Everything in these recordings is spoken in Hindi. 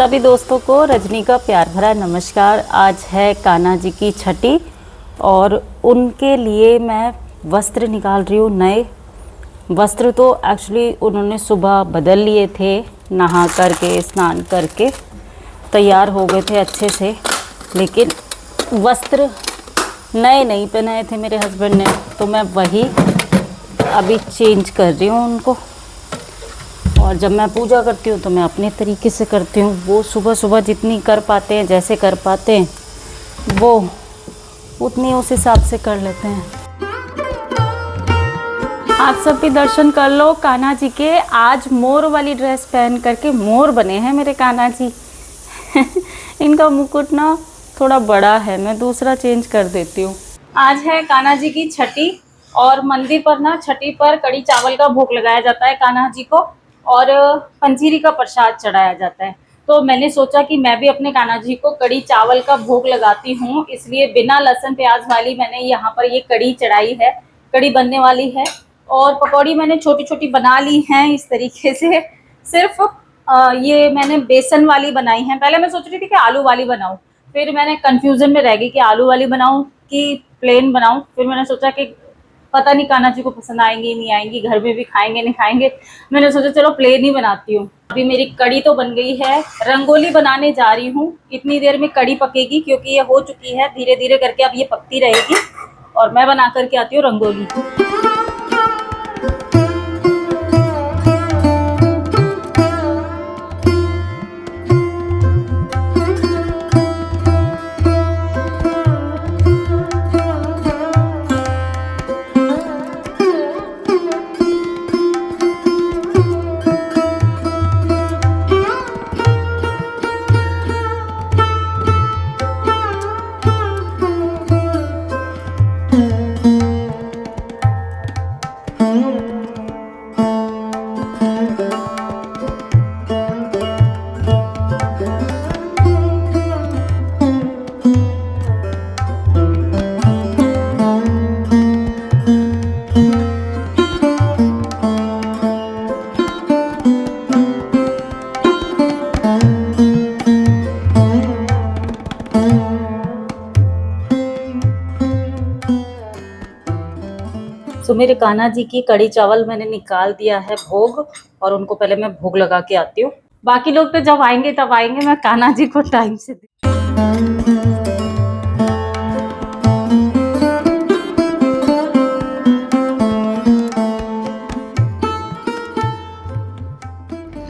सभी दोस्तों को रजनी का प्यार भरा नमस्कार। आज है कान्हा जी की छठी और उनके लिए मैं वस्त्र निकाल रही हूँ। नए वस्त्र तो एक्चुअली उन्होंने सुबह बदल लिए थे, नहा करके स्नान करके तैयार हो गए थे अच्छे से, लेकिन वस्त्र नए नहीं पहनाए थे मेरे हस्बैंड ने, तो मैं वही अभी चेंज कर रही हूँ उनको। और जब मैं पूजा करती हूँ तो मैं अपने तरीके से करती हूँ। वो सुबह सुबह जितनी कर पाते हैं, जैसे कर पाते हैं, वो उतनी उस हिसाब से कर लेते हैं। आप सब भी दर्शन कर लो कान्हा जी के। आज मोर वाली ड्रेस पहन करके मोर बने हैं मेरे कान्हा जी। इनका मुकुट ना थोड़ा बड़ा है, मैं दूसरा चेंज कर देती हूँ। आज है कान्हा जी की छठी और मंदिर पर ना छठी पर कड़ी चावल का भोग लगाया जाता है कान्हा जी को, और पंजीरी का प्रसाद चढ़ाया जाता है। तो मैंने सोचा कि मैं भी अपने कान्हा जी को कड़ी चावल का भोग लगाती हूँ, इसलिए बिना लहसुन प्याज वाली मैंने यहाँ पर ये कड़ी चढ़ाई है। कड़ी बनने वाली है और पकौड़ी मैंने छोटी छोटी बना ली हैं इस तरीके से। सिर्फ ये मैंने बेसन वाली बनाई है। पहले मैं सोच रही थी कि आलू वाली बनाऊं, फिर मैंने कंफ्यूजन में रह गई कि आलू वाली बनाऊं कि प्लेन बनाऊं। फिर मैंने सोचा कि पता नहीं कान्हा जी को पसंद आएंगी नहीं आएंगी, घर में भी खाएंगे नहीं खाएंगे। मैंने सोचा चलो प्लेन ही बनाती हूँ। अभी मेरी कड़ी तो बन गई है, रंगोली बनाने जा रही हूँ। इतनी देर में कड़ी पकेगी क्योंकि ये हो चुकी है, धीरे धीरे करके अब ये पकती रहेगी और मैं बना करके आती हूँ रंगोली। तो मेरे कान्हा जी की कड़ी चावल मैंने निकाल दिया है भोग, और उनको पहले मैं भोग लगा के आती हूँ। बाकी लोग तो जब आएंगे तब आएंगे, मैं कान्हा जी को टाइम से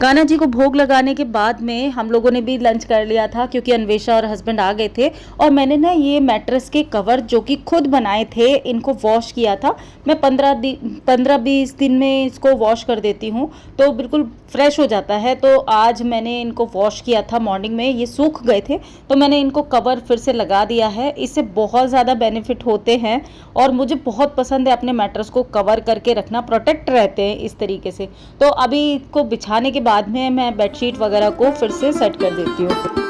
कान्हा जी को भोग लगाने के बाद में हम लोगों ने भी लंच कर लिया था, क्योंकि अन्वेषा और हस्बैंड आ गए थे। और मैंने ना ये मैट्रेस के कवर जो कि खुद बनाए थे, इनको वॉश किया था। मैं 15-20 दिन में इसको वॉश कर देती हूँ तो बिल्कुल फ्रेश हो जाता है। तो आज मैंने इनको वॉश किया था मॉर्निंग में, ये सूख गए थे तो मैंने इनको कवर फिर से लगा दिया है। इससे बहुत ज़्यादा बेनिफिट होते हैं और मुझे बहुत पसंद है अपने मैट्रेस को कवर करके रखना, प्रोटेक्ट रहते हैं इस तरीके से। तो अभी इसको बिछाने के बाद में मैं बेडशीट वगैरह को फिर से सेट कर देती हूँ।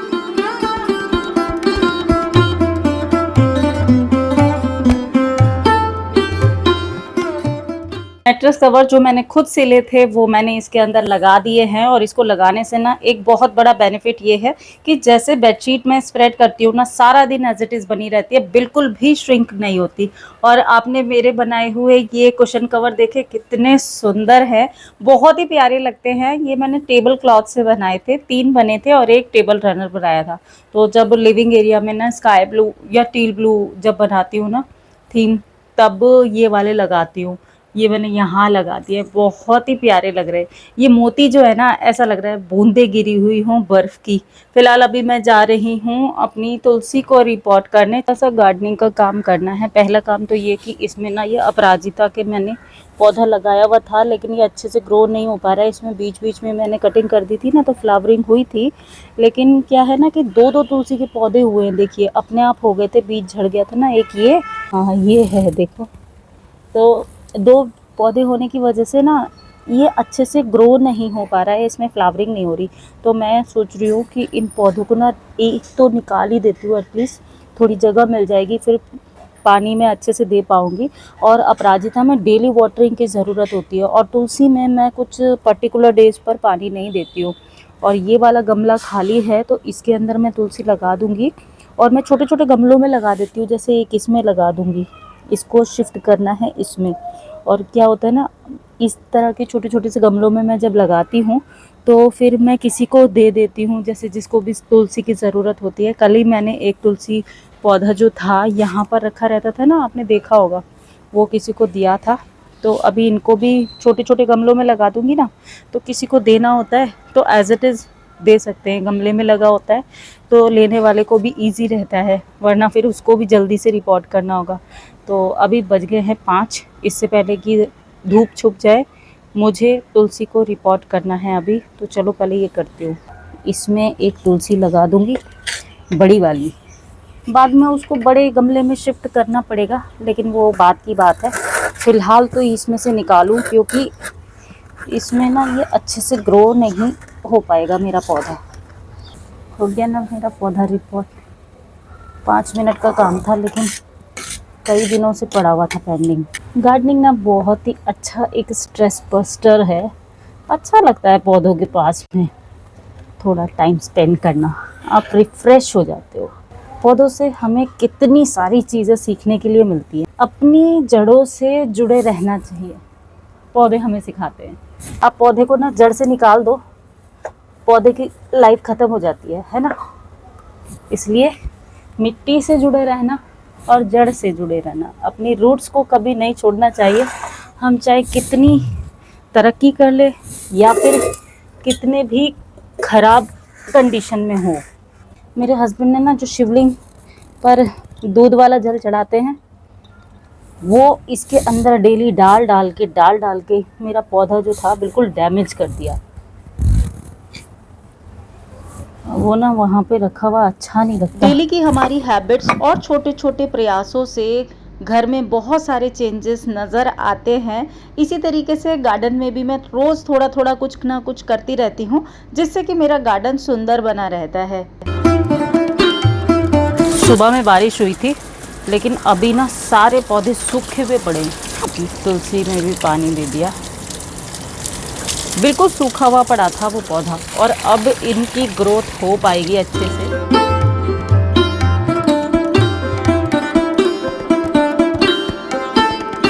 मैट्रेस कवर जो मैंने खुद सिले थे वो मैंने इसके अंदर लगा दिए हैं, और इसको लगाने से ना एक बहुत बड़ा बेनिफिट ये है कि जैसे बेडशीट में स्प्रेड करती हूँ ना, सारा दिन एज इट इज़ बनी रहती है, बिल्कुल भी श्रिंक नहीं होती। और आपने मेरे बनाए हुए ये कुशन कवर देखे कितने सुंदर हैं, बहुत ही प्यारे लगते हैं। ये मैंने टेबल क्लॉथ से बनाए थे, 3 बने थे और एक टेबल रनर बनाया था। तो जब लिविंग एरिया में ना स्काई ब्लू या टील ब्लू जब बनाती हूँ ना थीम, तब ये वाले लगाती हूँ। ये मैंने यहाँ लगा दिए, बहुत ही प्यारे लग रहे हैं। ये मोती जो है ना, ऐसा लग रहा है बूंदे गिरी हुई हों बर्फ़ की। फिलहाल अभी मैं जा रही हूँ अपनी तुलसी को रिपोर्ट करने, ऐसा गार्डनिंग का काम करना है। पहला काम तो ये कि इसमें ना ये अपराजिता के मैंने पौधा लगाया हुआ था, लेकिन ये अच्छे से ग्रो नहीं हो पा रहा है। इसमें बीच बीच में मैंने कटिंग कर दी थी ना, तो फ्लावरिंग हुई थी, लेकिन क्या है ना कि 2-2 तुलसी के पौधे हुए हैं। देखिए अपने आप हो गए थे, बीज झड़ गया था ना एक ये, हाँ ये है देखो। तो 2 पौधे होने की वजह से ना ये अच्छे से ग्रो नहीं हो पा रहा है, इसमें फ्लावरिंग नहीं हो रही। तो मैं सोच रही हूँ कि इन पौधों को ना एक तो निकाल ही देती हूँ, एटलीस्ट थोड़ी जगह मिल जाएगी, फिर पानी में अच्छे से दे पाऊँगी। और अपराजिता में डेली वाटरिंग की ज़रूरत होती है, और तुलसी में मैं कुछ पर्टिकुलर डेज पर पानी नहीं देती हूँ। और ये वाला गमला खाली है तो इसके अंदर मैं तुलसी लगा दूंगी। और मैं छोटे छोटे गमलों में लगा देती हूँ, जैसे एक इसमें लगा दूंगी, इसको शिफ्ट करना है इसमें। और क्या होता है ना, इस तरह के छोटे छोटे से गमलों में मैं जब लगाती हूँ तो फिर मैं किसी को दे देती हूँ, जैसे जिसको भी तुलसी की ज़रूरत होती है। कल ही मैंने एक तुलसी पौधा जो था यहाँ पर रखा रहता था ना, आपने देखा होगा, वो किसी को दिया था। तो अभी इनको भी छोटे छोटे गमलों में लगा दूंगी ना, तो किसी को देना होता है तो एज इट इज़ दे सकते हैं। गमले में लगा होता है तो लेने वाले को भी इजी रहता है, वरना फिर उसको भी जल्दी से रिपोर्ट करना होगा। तो अभी बज गए हैं 5, इससे पहले कि धूप छुप जाए मुझे तुलसी को रिपोर्ट करना है अभी। तो चलो पहले ये करती हूँ। इसमें एक तुलसी लगा दूंगी, बड़ी वाली। बाद में उसको बड़े गमले में शिफ्ट करना पड़ेगा, लेकिन वो बात की बात है। फ़िलहाल तो इसमें से निकालूं, क्योंकि इसमें ना ये अच्छे से ग्रो नहीं हो पाएगा मेरा पौधा। हो गया ना मेरा पौधा रिपोर्ट। 5 मिनट का काम था, लेकिन कई दिनों से पड़ा हुआ था पेंडिंग। गार्डनिंग ना बहुत ही अच्छा एक स्ट्रेस बस्टर है। अच्छा लगता है पौधों के पास में थोड़ा टाइम स्पेंड करना, आप रिफ़्रेश हो जाते हो। पौधों से हमें कितनी सारी चीज़ें सीखने के लिए मिलती है। अपनी जड़ों से जुड़े रहना चाहिए, पौधे हमें सिखाते हैं। आप पौधे को ना जड़ से निकाल दो, पौधे की लाइफ ख़त्म हो जाती है ना। इसलिए मिट्टी से जुड़े रहना और जड़ से जुड़े रहना, अपनी रूट्स को कभी नहीं छोड़ना चाहिए। हम चाहे कितनी तरक्की कर ले या फिर कितने भी ख़राब कंडीशन में हो। मेरे हस्बैंड ने ना जो शिवलिंग पर दूध वाला जल चढ़ाते हैं, वो इसके अंदर डेली डाल डाल के मेरा पौधा जो था बिल्कुल डैमेज कर दिया। वो ना वहाँ पे रखा हुआ अच्छा नहीं लगता। डेली की हमारी हैबिट्स और छोटे छोटे प्रयासों से घर में बहुत सारे चेंजेस नज़र आते हैं। इसी तरीके से गार्डन में भी मैं रोज़ थोड़ा थोड़ा कुछ ना कुछ करती रहती हूँ, जिससे कि मेरा गार्डन सुंदर बना रहता है। सुबह में बारिश हुई थी, लेकिन अभी ना सारे पौधे सूखे हुए पड़े हैं। तुलसी में भी पानी दे दिया, बिल्कुल सूखा हुआ पड़ा था वो पौधा, और अब इनकी ग्रोथ हो पाएगी अच्छे से।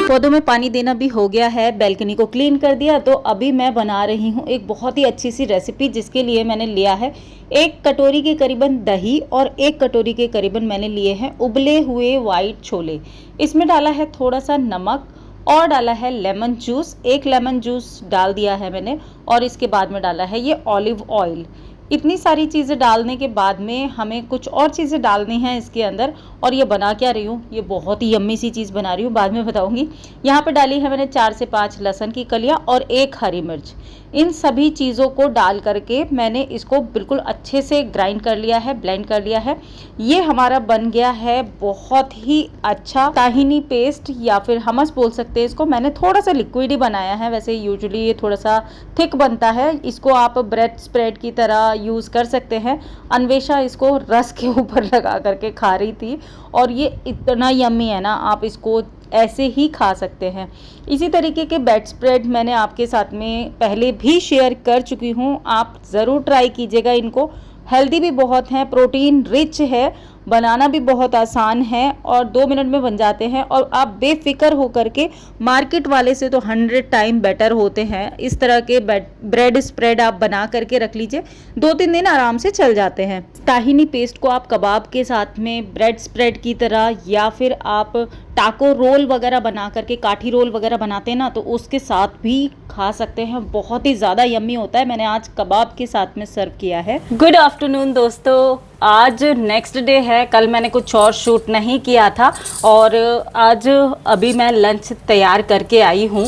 पौधों में पानी देना भी हो गया है, बैल्कनी को क्लीन कर दिया। तो अभी मैं बना रही हूँ एक बहुत ही अच्छी सी रेसिपी, जिसके लिए मैंने लिया है 1 कटोरी के करीबन दही और 1 कटोरी के करीबन मैंने लिए हैं उबले हुए वाइट छोले। इसमें डाला है थोड़ा सा नमक और डाला है लेमन जूस, 1 लेमन जूस डाल दिया है मैंने, और इसके बाद में डाला है ये ऑलिव ऑयल। इतनी सारी चीज़ें डालने के बाद में हमें कुछ और चीज़ें डालनी हैं इसके अंदर। और ये बना क्या रही हूँ, ये बहुत ही यम्मी सी चीज़ बना रही हूँ, बाद में बताऊँगी। यहाँ पे डाली है मैंने 4 से 5 लहसुन की कलियाँ और 1 हरी मिर्च। इन सभी चीज़ों को डाल करके मैंने इसको बिल्कुल अच्छे से ग्राइंड कर लिया है, ब्लेंड कर लिया है। ये हमारा बन गया है बहुत ही अच्छा ताहिनी पेस्ट, या फिर हमस बोल सकते हैं इसको। मैंने थोड़ा सा लिक्विड ही बनाया है, वैसे यूजुअली ये थोड़ा सा थिक बनता है। इसको आप ब्रेड स्प्रेड की तरह यूज़ कर सकते हैं। अन्वेषा इसको रस के ऊपर लगा करके खा रही थी, और ये इतना यम्मी है ना, आप इसको ऐसे ही खा सकते हैं। इसी तरीके के बेड स्प्रेड मैंने आपके साथ में पहले भी शेयर कर चुकी हूँ, आप ज़रूर ट्राई कीजिएगा इनको। हेल्दी भी बहुत हैं, प्रोटीन रिच है, बनाना भी बहुत आसान है और 2 मिनट में बन जाते हैं। और आप बेफिक्र होकर के, मार्केट वाले से तो 100 टाइम बेटर होते हैं, इस तरह के ब्रेड स्प्रेड आप बना करके रख लीजिए, 2-3 दिन आराम से चल जाते हैं। ताहिनी पेस्ट को आप कबाब के साथ में ब्रेड स्प्रेड की तरह, या फिर आप टाको रोल वगैरह बना करके, काठी रोल वगैरह बनाते हैं ना, तो उसके साथ भी खा सकते हैं, बहुत ही ज़्यादा यम्मी होता है। मैंने आज कबाब के साथ में सर्व किया है। गुड आफ्टरनून दोस्तों, आज नेक्स्ट डे है। कल मैंने कुछ और शूट नहीं किया था, और आज अभी मैं लंच तैयार करके आई हूँ।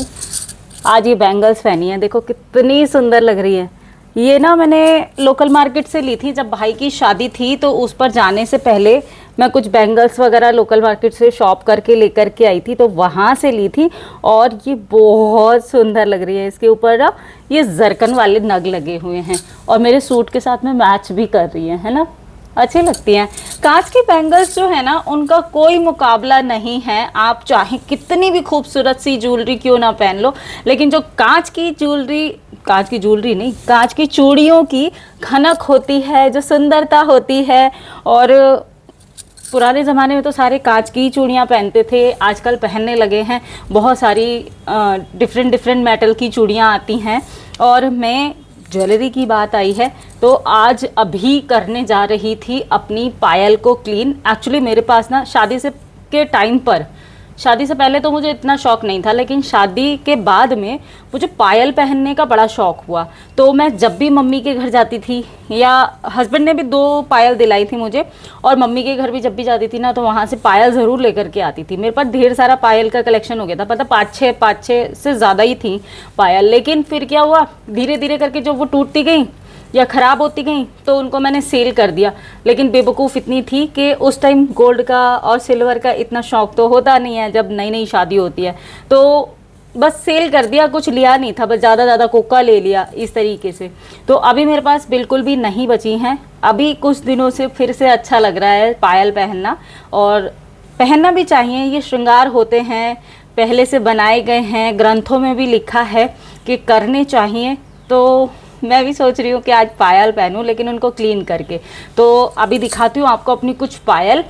आज ये बैंगल्स पहनी है, देखो कितनी सुंदर लग रही है। ये ना मैंने लोकल मार्केट से ली थी, जब भाई की शादी थी तो उस पर जाने से पहले मैं कुछ बैंगल्स वगैरह लोकल मार्केट से शॉप करके लेकर के आई थी, तो वहाँ से ली थी। और ये बहुत सुंदर लग रही है, इसके ऊपर ना ये जरकन वाले नग लगे हुए हैं और मेरे सूट के साथ में मैच भी कर रही है ना। अच्छी लगती हैं। कांच की बैंगल्स जो है ना, उनका कोई मुकाबला नहीं है। आप चाहे कितनी भी खूबसूरत सी ज्वेलरी क्यों ना पहन लो, लेकिन जो कांच की ज्वेलरी नहीं, कांच की चूड़ियों की खनक होती है, जो सुंदरता होती है। और पुराने ज़माने में तो सारे कांच की चूड़ियाँ पहनते थे, आजकल पहनने लगे हैं बहुत सारी डिफरेंट डिफरेंट मेटल की चूड़ियाँ आती हैं। और मैं, ज्वेलरी की बात आई है तो आज अभी करने जा रही थी अपनी पायल को क्लीन। एक्चुअली मेरे पास ना शादी से के टाइम पर, शादी से पहले तो मुझे इतना शौक नहीं था, लेकिन शादी के बाद में मुझे पायल पहनने का बड़ा शौक हुआ। तो मैं जब भी मम्मी के घर जाती थी, या हस्बैंड ने भी 2 पायल दिलाई थी मुझे, और मम्मी के घर भी जब भी जाती थी ना, तो वहाँ से पायल ज़रूर लेकर के आती थी। मेरे पास ढेर सारा पायल का कलेक्शन हो गया था, पता 5-6 से ज़्यादा ही थी पायल। लेकिन फिर क्या हुआ, धीरे धीरे करके जो वो टूटती गई या ख़राब होती गई, तो उनको मैंने सेल कर दिया। लेकिन बेवकूफ़ इतनी थी कि उस टाइम गोल्ड का और सिल्वर का इतना शौक तो होता नहीं है जब नई नई शादी होती है, तो बस सेल कर दिया, कुछ लिया नहीं था, बस ज़्यादा कोका ले लिया इस तरीके से। तो अभी मेरे पास बिल्कुल भी नहीं बची हैं। अभी कुछ दिनों से फिर से अच्छा लग रहा है पायल पहनना, और पहनना भी चाहिए। ये श्रृंगार होते हैं, पहले से बनाए गए हैं, ग्रंथों में भी लिखा है कि करने चाहिए। तो मैं भी सोच रही हूँ कि आज पायल पहनूं, लेकिन उनको क्लीन करके। तो अभी दिखाती हूँ आपको अपनी कुछ पायल,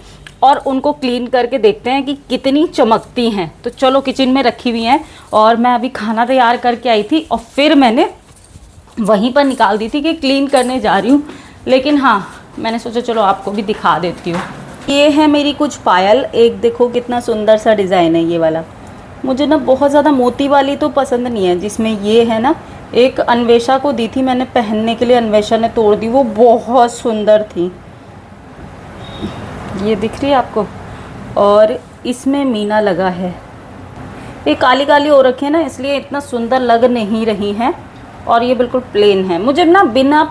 और उनको क्लीन करके देखते हैं कि कितनी चमकती हैं। तो चलो, किचन में रखी हुई हैं, और मैं अभी खाना तैयार करके आई थी, और फिर मैंने वहीं पर निकाल दी थी कि क्लीन करने जा रही हूँ। लेकिन हाँ, मैंने सोचा चलो आपको भी दिखा देती हूँ। ये है मेरी कुछ पायल। एक देखो कितना सुंदर सा डिज़ाइन है ये वाला। मुझे ना बहुत ज़्यादा मोती वाली तो पसंद नहीं है, जिसमें ये है ना, एक अन्वेषा को दी थी मैंने पहनने के लिए, अन्वेषा ने तोड़ दी, वो बहुत सुंदर थी। ये दिख रही है आपको, और इसमें मीना लगा है। ये काली काली हो रखी है ना, इसलिए इतना सुंदर लग नहीं रही हैं। और ये बिल्कुल प्लेन है। मुझे ना बिना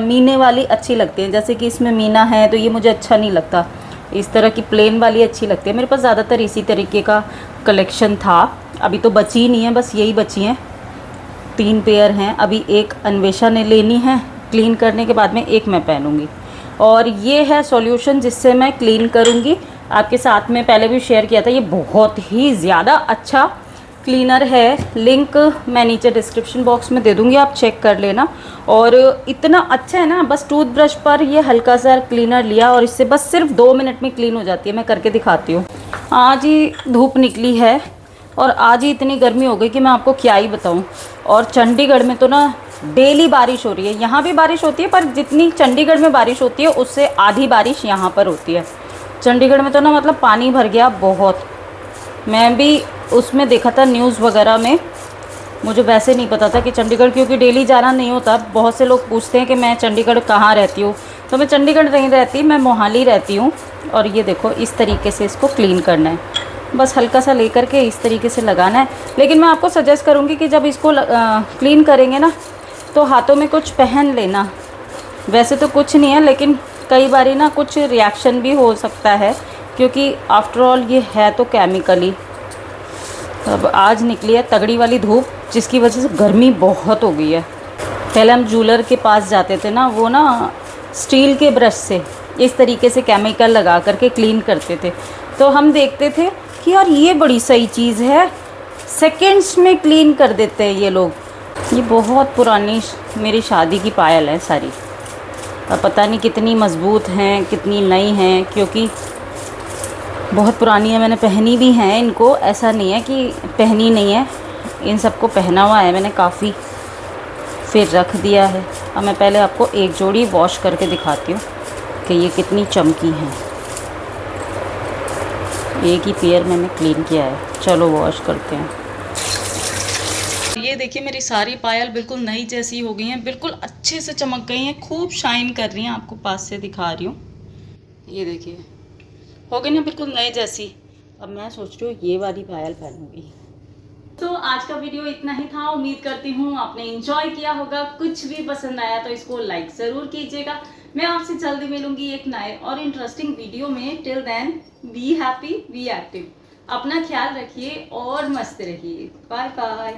मीने वाली अच्छी लगती है, जैसे कि इसमें मीना है तो ये मुझे अच्छा नहीं लगता। इस तरह की प्लेन वाली अच्छी लगती है। मेरे पास ज़्यादातर इसी तरीके का कलेक्शन था। अभी तो बची नहीं है, बस यही बची हैं। 3 पेयर हैं। अभी एक अन्वेषा ने लेनी है, क्लीन करने के बाद में एक मैं पहनूंगी। और ये है सॉल्यूशन जिससे मैं क्लीन करूंगी। आपके साथ में पहले भी शेयर किया था, ये बहुत ही ज़्यादा अच्छा क्लीनर है। लिंक मैं नीचे डिस्क्रिप्शन बॉक्स में दे दूंगी, आप चेक कर लेना। और इतना अच्छा है ना, बस टूथब्रश पर ये हल्का सा क्लीनर लिया, और इससे बस सिर्फ 2 मिनट में क्लीन हो जाती है। मैं करके दिखाती हूँ। आज ही धूप निकली है, और आज ही इतनी गर्मी हो गई कि मैं आपको क्या ही बताऊं। और चंडीगढ़ में तो ना डेली बारिश हो रही है। यहाँ भी बारिश होती है, पर जितनी चंडीगढ़ में बारिश होती है उससे आधी बारिश यहाँ पर होती है। चंडीगढ़ में तो ना मतलब पानी भर गया बहुत। मैं भी उसमें देखा था न्यूज़ वगैरह में। मुझे वैसे नहीं पता था कि चंडीगढ़, क्योंकि डेली जाना नहीं होता। बहुत से लोग पूछते हैं कि मैं चंडीगढ़ कहाँ रहती हूँ, तो मैं चंडीगढ़ नहीं रहती, मैं मोहाली रहती हूँ। और ये देखो, इस तरीके से इसको क्लीन करना है, बस हल्का सा लेकर के इस तरीके से लगाना है। लेकिन मैं आपको सजेस्ट करूँगी कि जब इसको क्लीन करेंगे ना, तो हाथों में कुछ पहन लेना। वैसे तो कुछ नहीं है, लेकिन कई बारी ना कुछ रिएक्शन भी हो सकता है, क्योंकि आफ्टर ऑल ये है तो केमिकली। अब आज निकली है तगड़ी वाली धूप, जिसकी वजह से गर्मी बहुत हो गई है। पहले हम जूलर के पास जाते थे ना, वो ना स्टील के ब्रश से इस तरीके से केमिकल लगा करके क्लीन करते थे, तो हम देखते थे कि यार ये बड़ी सही चीज़ है, सेकंड्स में क्लीन कर देते हैं ये लोग। ये बहुत पुरानी मेरी शादी की पायल है सारी। अब पता नहीं कितनी मज़बूत हैं, कितनी नई हैं, क्योंकि बहुत पुरानी है। मैंने पहनी भी हैं इनको, ऐसा नहीं है कि पहनी नहीं है, इन सबको पहना हुआ है मैंने काफ़ी, फिर रख दिया है। अब मैं पहले आपको एक जोड़ी वॉश करके दिखाती हूँ कि ये कितनी चमकी हैं। एक ही पेयर मैंने क्लीन किया है, चलो वॉश करते हैं। ये देखिए, मेरी सारी पायल बिल्कुल नई जैसी हो गई हैं, बिल्कुल अच्छे से चमक गई हैं, खूब शाइन कर रही हैं। आपको पास से दिखा रही हूँ, ये देखिए, हो गई ना बिल्कुल नए जैसी। अब मैं सोच रही हूँ ये वाली पायल पहनूंगी। तो आज का वीडियो इतना ही था। उम्मीद करती हूँ आपने एंजॉय किया होगा। कुछ भी पसंद आया तो इसको लाइक ज़रूर कीजिएगा। मैं आपसे जल्दी मिलूंगी एक नए और इंटरेस्टिंग वीडियो में। Till then, be happy, be active. अपना ख्याल रखिए और मस्त रहिए। Bye bye.